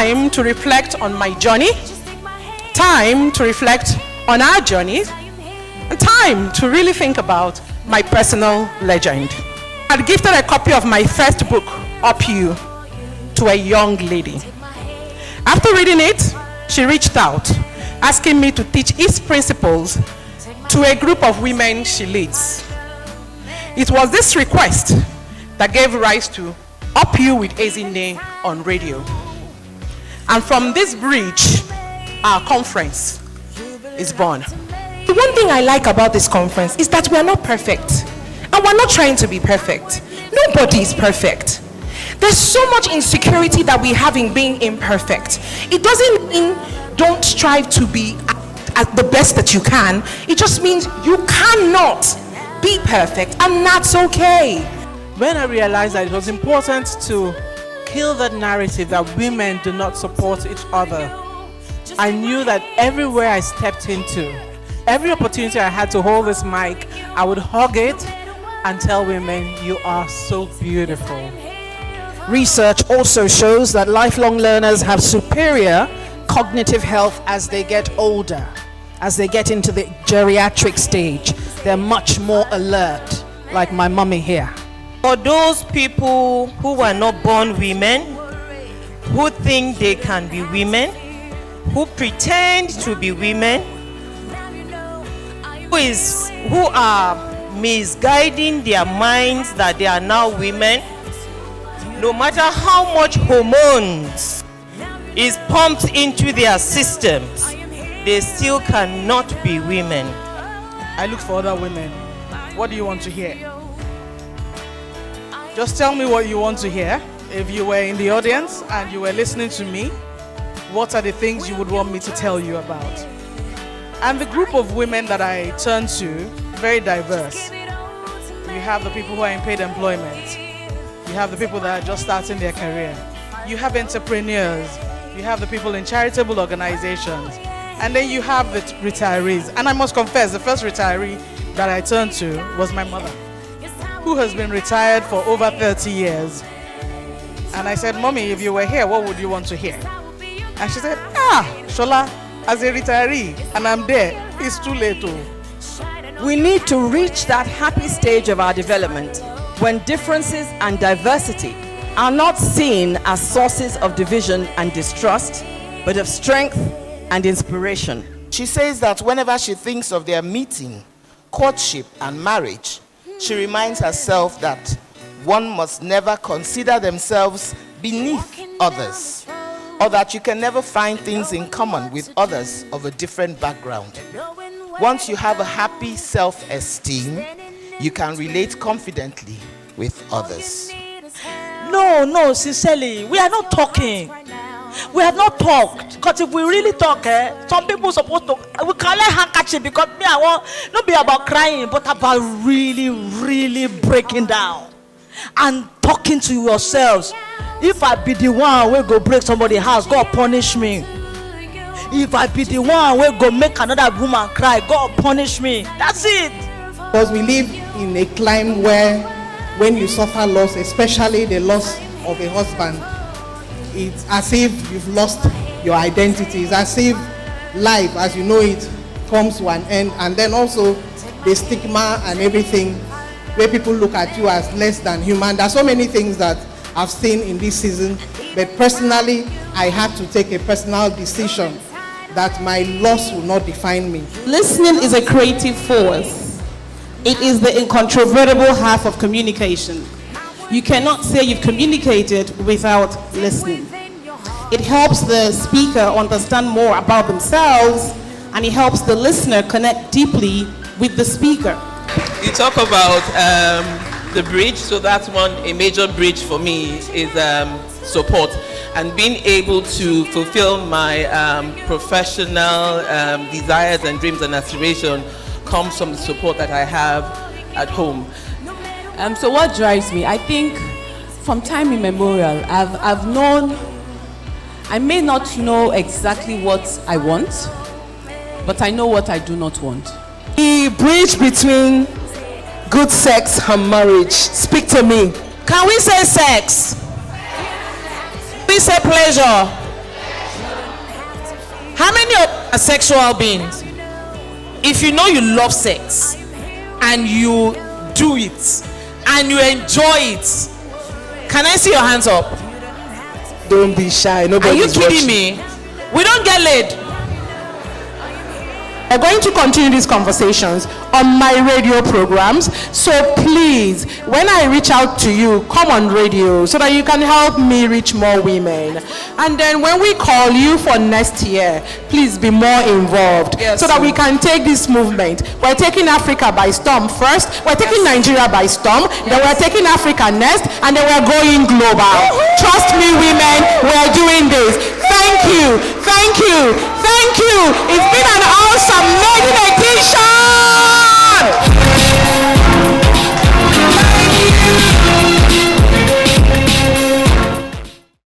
time to reflect on my journey, time to reflect on our journey, and time to really think about my personal legend. I had gifted a copy of my first book, Up You, to a young lady. After reading it, she reached out, asking me to teach its principles to a group of women she leads. It was this request that gave rise to Up You with Ezine on radio. And from this bridge, our conference is born. The one thing I like about this conference is that we are not perfect. And we're not trying to be perfect. Nobody is perfect. There's so much insecurity that we have in being imperfect. It doesn't mean don't strive to be at the best that you can. It just means you cannot be perfect, and that's okay. When I realized that it was important to kill that narrative that women do not support each other, I knew that everywhere I stepped into, every opportunity I had to hold this mic, I would hug it and tell women, you are so beautiful. Research also shows that lifelong learners have superior cognitive health as they get older. As they get into the geriatric stage, they're much more alert, like my mummy here. For those people who were not born women, who think they can be women, who pretend to be women, who are misguiding their minds that they are now women, no matter how much hormones is pumped into their systems, they still cannot be women. I look for other women. What do you want to hear? Just tell me what you want to hear. If you were in the audience and you were listening to me, what are the things you would want me to tell you about? And the group of women that I turn to, very diverse. You have the people who are in paid employment. You have the people that are just starting their career. You have entrepreneurs. You have the people in charitable organizations. And then you have the retirees. And I must confess, the first retiree that I turned to was my mother, who has been retired for over 30 years. And I said, Mommy, if you were here, what would you want to hear? And she said, Shola, as a retiree, and I'm there, it's too late. We need to reach that happy stage of our development when differences and diversity are not seen as sources of division and distrust, but of strength and inspiration. She says that whenever she thinks of their meeting, courtship, and marriage, she reminds herself that one must never consider themselves beneath others, or that you can never find things in common with others of a different background. Once you have a happy self-esteem, you can relate confidently with others. No, sincerely, we are not talking. We have not talked. Because if we really talk, some people are supposed to, we can let handkerchief because me, I want not be about crying, but about really, really breaking down and talking to yourselves. If I be the one who go break somebody's house, God punish me. If I be the one who go make another woman cry, God punish me. That's it. Because we live in a climate where when you suffer loss, especially the loss of a husband, it's as if you've lost your identity. It's as if life as you know it comes to an end. And then also the stigma and everything, where people look at you as less than human. There's so many things that I've seen in this season, but personally I had to take a personal decision that my loss will not define me. Listening is a creative force. It is the incontrovertible half of communication. You cannot say you've communicated without listening. It helps the speaker understand more about themselves, and it helps the listener connect deeply with the speaker. You talk about the bridge, so that's a major bridge for me is support, and being able to fulfill my professional desires and dreams and aspirations comes from the support that I have at home. So what drives me? I think from time immemorial, I've known, I may not know exactly what I want, but I know what I do not want. The bridge between good sex and marriage. Speak to me. Can we say sex? We say pleasure. How many of you are sexual beings? If you know you love sex and you do it and you enjoy it, can I see your hands up? Don't be shy. Are you kidding me? We don't get laid. We're going to continue these conversations on my radio programs. So please, when I reach out to you, come on radio so that you can help me reach more women. And then when we call you for next year, please be more involved, so that we can take this movement. We're taking Africa by storm first. We're taking Nigeria by storm. Then we're taking Africa next. And then we're going global. Trust me, women.